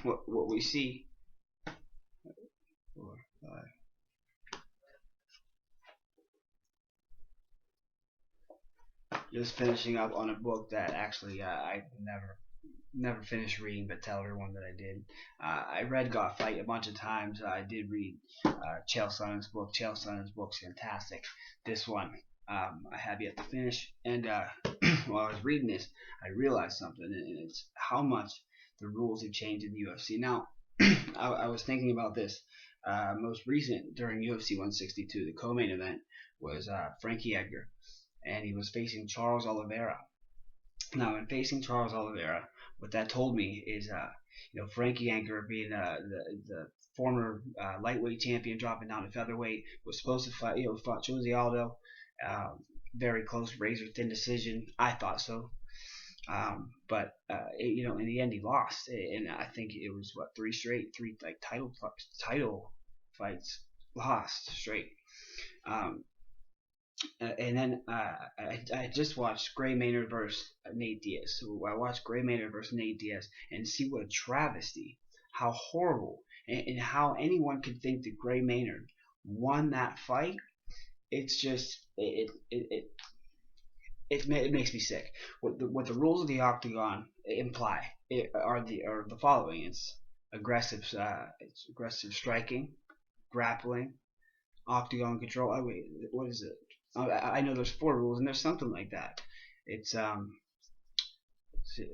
what we see. 4, 5. Just finishing up on a book that actually I never finished reading, but tell everyone that I did. I read Got Fight a bunch of times. I did read Chael Sonnen's book. Chael Sonnen's book's fantastic. This one I have yet to finish. And while I was reading this, I realized something, and it's how much the rules have changed in the UFC. Now, I was thinking about this. Most recent during UFC 162, the co-main event was Frankie Edgar, and he was facing Charles Oliveira. Now, in facing Charles Oliveira, what that told me is, Frankie Edgar, being the former lightweight champion, dropping down to featherweight, was supposed to fight, fought Jose Aldo, very close, razor thin decision. I thought so, but in the end he lost, and I think it was three title fights lost straight. And then I just watched Gray Maynard versus Nate Diaz. So I watched Gray Maynard versus Nate Diaz and see what a travesty, how horrible, and how anyone could think that Gray Maynard won that fight. It's just it makes me sick. What the rules of the octagon imply are the following: it's aggressive striking, grappling, octagon control. Oh wait, what is it? I know there's 4 rules, and there's something like that. It's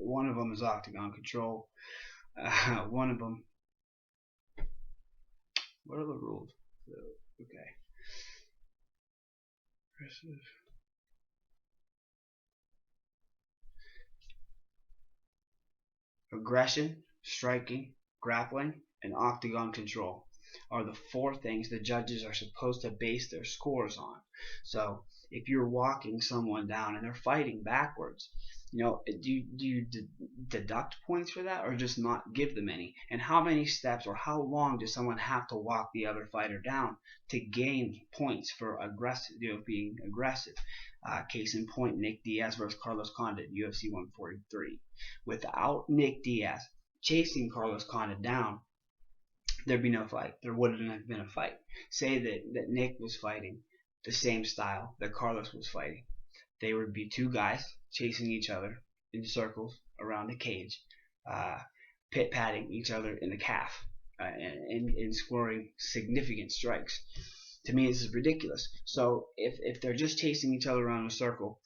one of them is octagon control. One of them. What are the rules? Okay. Aggression, striking, grappling, and octagon control are the 4 things the judges are supposed to base their scores on. So if you're walking someone down and they're fighting backwards, do you deduct points for that, or just not give them any? And how many steps or how long does someone have to walk the other fighter down to gain points for being aggressive? Case in point, Nick Diaz versus Carlos Condit, UFC 143. Without Nick Diaz chasing Carlos Condit down, there'd be no fight. There wouldn't have been a fight. Say that Nick was fighting the same style that Carlos was fighting. They would be 2 guys chasing each other in circles around the cage, pit-patting each other in the calf, and scoring significant strikes. To me, this is ridiculous. So if they're just chasing each other around in a circle,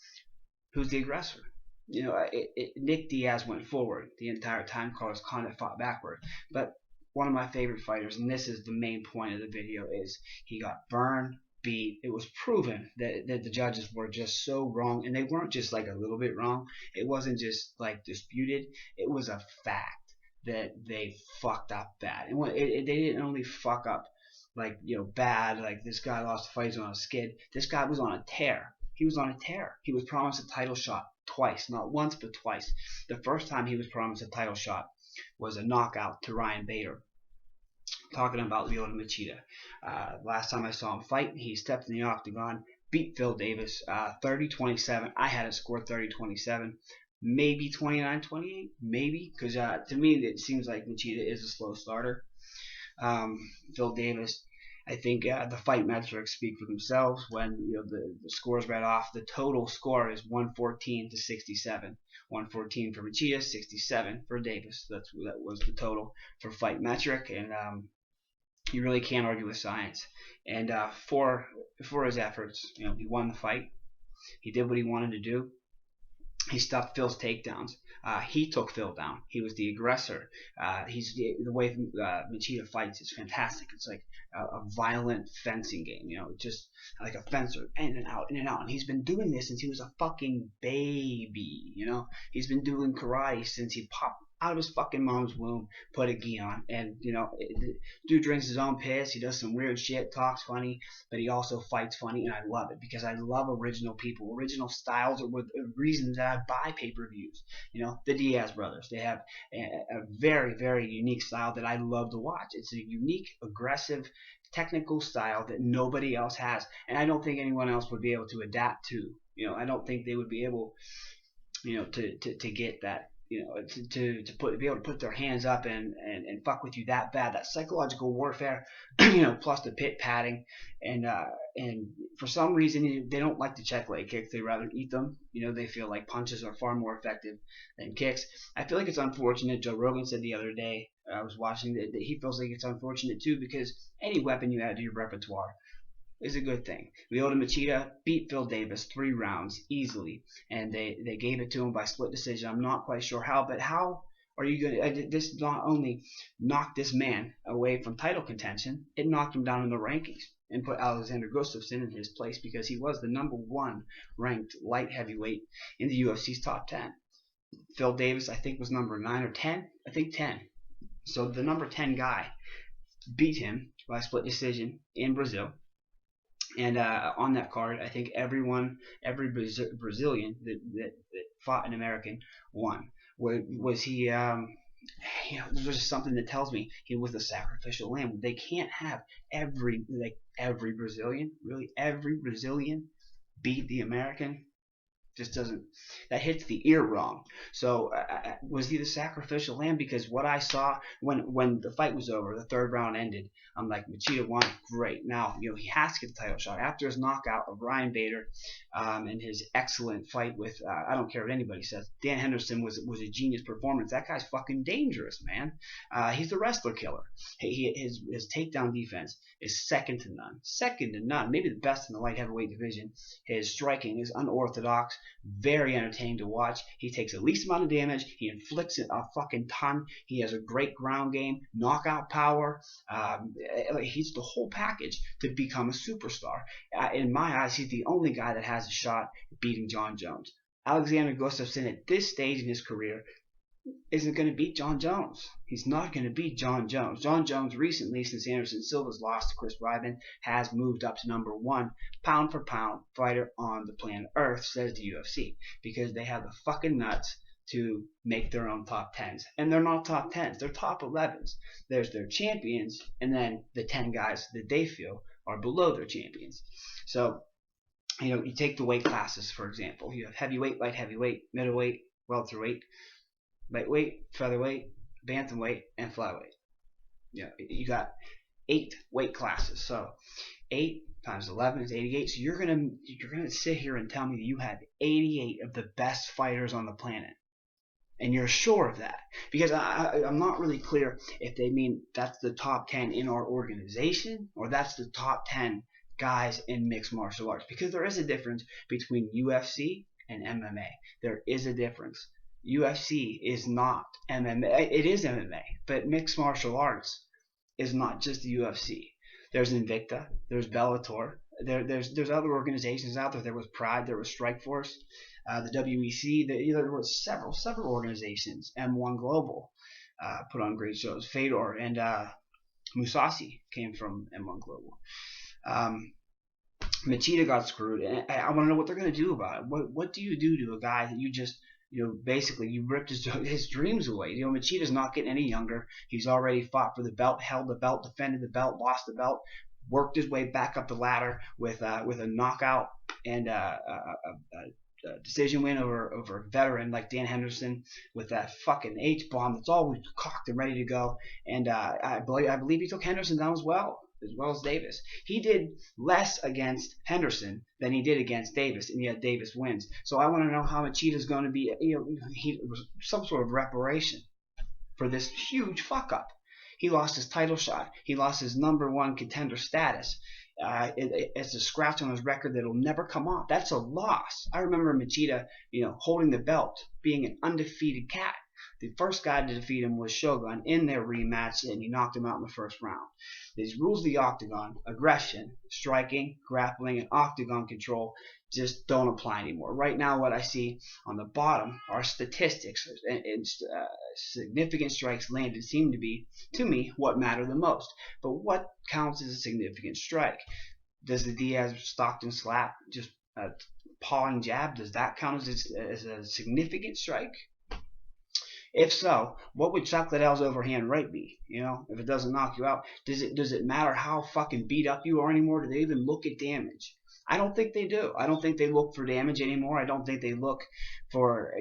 who's the aggressor? Nick Diaz went forward the entire time. Carlos Condit fought backward. But one of my favorite fighters, and this is the main point of the video, is he got burned, beat. It was proven that the judges were just so wrong, and they weren't just like a little bit wrong. It wasn't just like disputed. It was a fact that they fucked up bad. And they didn't only fuck up bad, like this guy lost the fight, he's on a skid. This guy was on a tear. He was on a tear. He was promised a title shot twice, not once but twice. The first time he was promised a title shot was a knockout to Ryan Bader. Talking about Lyoto Machida. Last time I saw him fight, he stepped in the octagon, beat Phil Davis 30-27. I had it scored 30-27, maybe 29-28, maybe, because to me it seems like Machida is a slow starter. Phil Davis, I think the fight metrics speak for themselves. When the scores read off, the total score is 114-67. 114 for Machida, 67 for Davis. That was the total for fight metric, and you really can't argue with science. And for his efforts, he won the fight. He did what he wanted to do. He stopped Phil's takedowns. He took Phil down. He was the aggressor. The way Machida fights is fantastic. It's like a violent fencing game, just like a fencer, in and out, in and out. And he's been doing this since he was a fucking baby, He's been doing karate since he popped out of his fucking mom's womb, put a gi on, and dude drinks his own piss. He does some weird shit, talks funny, but he also fights funny, and I love it because I love original people. Original styles are the reasons that I buy pay-per-views. The Diaz brothers, they have a very, very unique style that I love to watch. It's a unique, aggressive, technical style that nobody else has, and I don't think anyone else would be able to adapt to. I don't think they would be able, to get that to be able to put their hands up and fuck with you that bad. That psychological warfare, plus the pit padding, and for some reason they don't like to check leg kicks. They rather eat them. They feel like punches are far more effective than kicks. I feel like it's unfortunate. Joe Rogan said the other day, I was watching, that he feels like it's unfortunate too, because any weapon you add to your repertoire is a good thing. Lyoto Machida beat Phil Davis 3 rounds easily, and they gave it to him by split decision. I'm not quite sure how, but how are you going to? This not only knocked this man away from title contention, it knocked him down in the rankings and put Alexander Gustafsson in his place, because he was the #1 ranked light heavyweight in the UFC's top 10. Phil Davis, I think, was number 9 or 10. I think 10. So the number 10 guy beat him by split decision in Brazil. And on that card, I think every Brazilian that fought an American won. Was he? There's just something that tells me he was the sacrificial lamb. They can't have every Brazilian, really every Brazilian, beat the American. Just doesn't, that hits the ear wrong. So was he the sacrificial lamb? Because what I saw when the fight was over, the 3rd round ended, I'm like, Machida won, great. Now he has to get the title shot after his knockout of Ryan Bader, and his excellent fight with I don't care what anybody says, Dan Henderson was a genius performance. That guy's fucking dangerous, man. He's the wrestler killer. His takedown defense is second to none, maybe the best in the light heavyweight division. His striking is unorthodox, very entertaining to watch. He takes the least amount of damage. He inflicts it a fucking ton. He has a great ground game, knockout power. He's the whole package to become a superstar. In my eyes, he's the only guy that has a shot at beating Jon Jones. Alexander Gustafsson at this stage in his career isn't going to beat Jon Jones. He's not going to beat Jon Jones. Jon Jones recently, since Anderson Silva's loss to Chris Weidman, has moved up to #1 pound for pound fighter on the planet Earth, says the UFC, because they have the fucking nuts to make their own top 10s. And they're not top 10s, they're top 11s. There's their champions, and then the 10 guys that they feel are below their champions. So, you take the weight classes, for example. You have heavyweight, light heavyweight, middleweight, welterweight, lightweight, featherweight, bantamweight, and flyweight. You got 8 weight classes. So 8 times 11 is 88. So you're gonna sit here and tell me that you have 88 of the best fighters on the planet, and you're sure of that? Because I'm not really clear if they mean that's the top 10 in our organization, or that's the top 10 guys in mixed martial arts. Because there is a difference between UFC and MMA. There is a difference. UFC is not MMA. It is MMA, but mixed martial arts is not just the UFC. There's Invicta, there's Bellator, there's other organizations out there. There was Pride, there was Strikeforce, the WEC. There were several organizations. M1 Global put on great shows. Fedor and Musashi came from M1 Global. Machida got screwed, and I want to know what they're going to do about it. What do you do to a guy that you just basically you ripped his dreams away? Machida's not getting any younger. He's already fought for the belt, held the belt, defended the belt, lost the belt, worked his way back up the ladder with a knockout and a decision win over a veteran like Dan Henderson with that fucking H-bomb that's always cocked and ready to go. And I believe he took Henderson down as well as Davis. He did less against Henderson than he did against Davis, and yet Davis wins. So I want to know how Machida's going to be, some sort of reparation for this huge fuck up. He lost his title shot. He lost his #1 contender status. It's a scratch on his record that'll never come off. That's a loss. I remember Machida, holding the belt, being an undefeated cat. The first guy to defeat him was Shogun in their rematch, and he knocked him out in the first round. These rules of the octagon, aggression, striking, grappling, and octagon control just don't apply anymore. Right now, what I see on the bottom are statistics, and significant strikes landed seem to be, to me, what matter the most. But what counts as a significant strike? Does the Diaz-Stockton slap, just a pawing jab, does that count as a significant strike? If so, what would Chuck Liddell's overhand right be? If it doesn't knock you out, does it matter how fucking beat up you are anymore? Do they even look at damage? I don't think they do. I don't think they look for damage anymore. I don't think they look for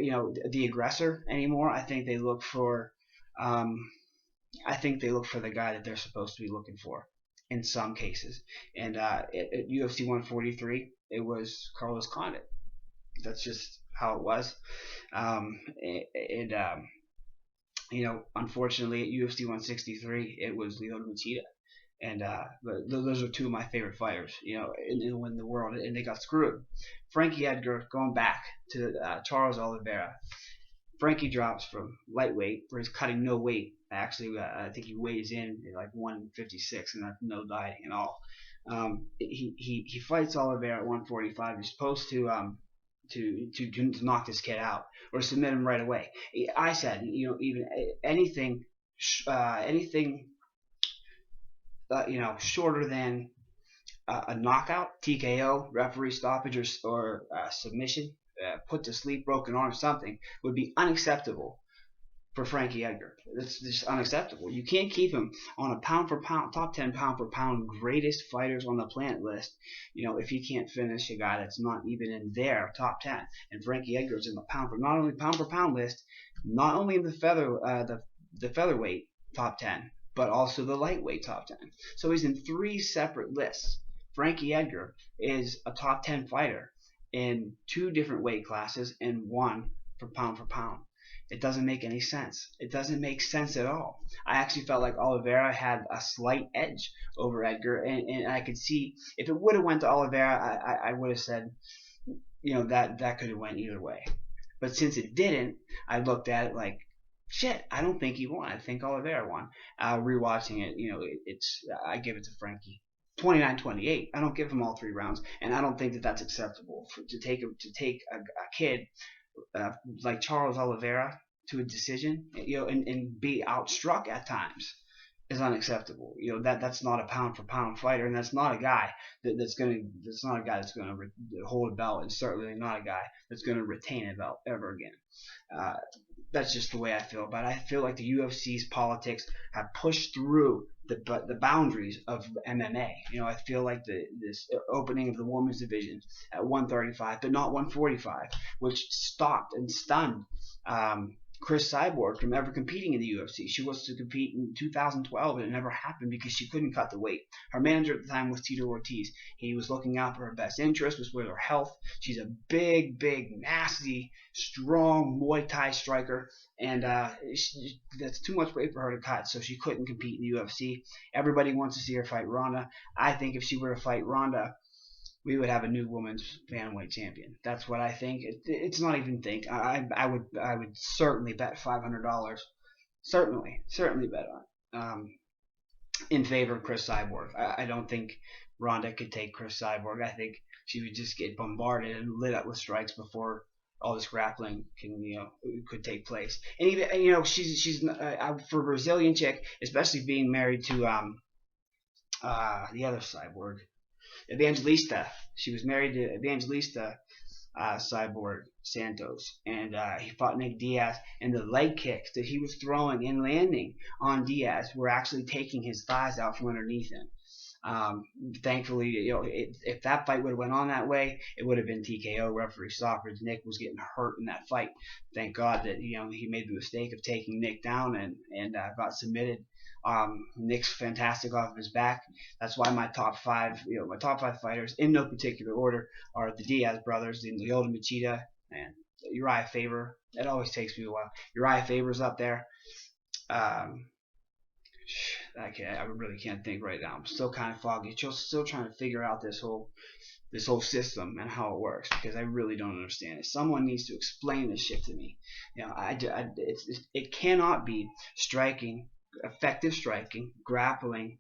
the aggressor anymore. I think they look for um, the guy that they're supposed to be looking for in some cases. And at UFC 143, it was Carlos Condit. That's just how it was. Unfortunately, at UFC 163, it was Leon Machida. And but those are two of my favorite fighters, in the world, and they got screwed. Frankie Edgar, going back to Charles Oliveira. Frankie drops from lightweight, where he's cutting no weight. Actually, I think he weighs in at like 156, and that's no dieting at all. He fights Oliveira at 145. He's supposed to knock this kid out or submit him right away. I said, even anything shorter than a knockout, TKO, referee stoppage, or submission, put to sleep, broken arm, something would be unacceptable for Frankie Edgar. It's just unacceptable. You can't keep him on a pound for pound, top 10 pound for pound greatest fighters on the planet list, if he can't finish a guy that's not even in their top 10. And Frankie Edgar's in the not only pound for pound list, not only in the featherweight top 10, but also the lightweight top 10. So he's in 3 separate lists. Frankie Edgar is a top 10 fighter in 2 different weight classes and 1 for pound. It doesn't make any sense. It doesn't make sense at all. I actually felt like Oliveira had a slight edge over Edgar, and I could see if it would have went to Oliveira, I would have said, that could have went either way. But since it didn't, I looked at it like, shit, I don't think he won. I think Oliveira won. Rewatching it, I give it to Frankie. 29-28. I don't give him all 3 rounds, and I don't think that that's acceptable to take a kid like Charles Oliveira to a decision, and be outstruck at times is unacceptable. That's not a pound for pound fighter, and that's not a guy that's not a guy that's gonna hold a belt, and certainly not a guy that's gonna retain a belt ever again. That's just the way I feel about it. I feel like the UFC's politics have pushed through the boundaries of MMA. I feel like this opening of the women's division at 135, but not 145, which stopped and stunned Chris Cyborg from ever competing in the UFC. She was to compete in 2012, and it never happened because she couldn't cut the weight. Her manager at the time was Tito Ortiz. He was looking out for her best interest, was with her health. She's a big, nasty, strong Muay Thai striker, and that's too much weight for her to cut, so she couldn't compete in the UFC. Everybody wants to see her fight Ronda. I think if she were to fight Ronda, we would have a new women's bantamweight champion. That's what I think. It's not even think. I would certainly bet $500. Certainly bet on in favor of Chris Cyborg. I don't think Ronda could take Chris Cyborg. I think she would just get bombarded and lit up with strikes before all this grappling could take place. And even she's for a Brazilian chick, especially being married to the other Cyborg, Evangelista. She was married to Evangelista Cyborg Santos, and he fought Nick Diaz, and the leg kicks that he was throwing and landing on Diaz were actually taking his thighs out from underneath him. Thankfully, if that fight would have went on that way, it would have been TKO, referee stoppage. Nick was getting hurt in that fight. Thank God that he made the mistake of taking Nick down and got submitted. Nick's fantastic off of his back. That's why my top 5 fighters, in no particular order, are the Diaz brothers, the Lyoto Machida, and Uriah Faber. It always takes me a while. Uriah Faber's up there. I really can't think right now. I'm still kind of foggy. Still trying to figure out this whole system and how it works, because I really don't understand it. Someone needs to explain this shit to me. It cannot be striking, effective striking, grappling,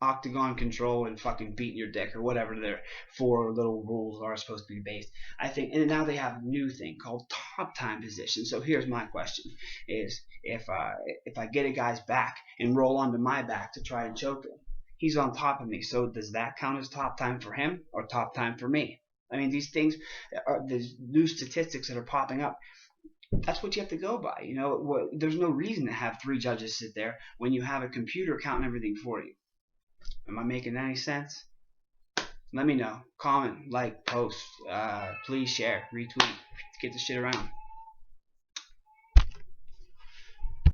octagon control, and fucking beating your dick, or whatever their 4 little rules are supposed to be based. I think, and now they have a new thing called top time position. So here's my question: is if I get a guy's back and roll onto my back to try and choke him, he's on top of me. So does that count as top time for him or top time for me? I mean, these things are these new statistics that are popping up. That's what you have to go by. There's no reason to have 3 judges sit there when you have a computer counting everything for you. Am I making any sense? Let me know. Comment, like, post. Please share, retweet. Get the shit around.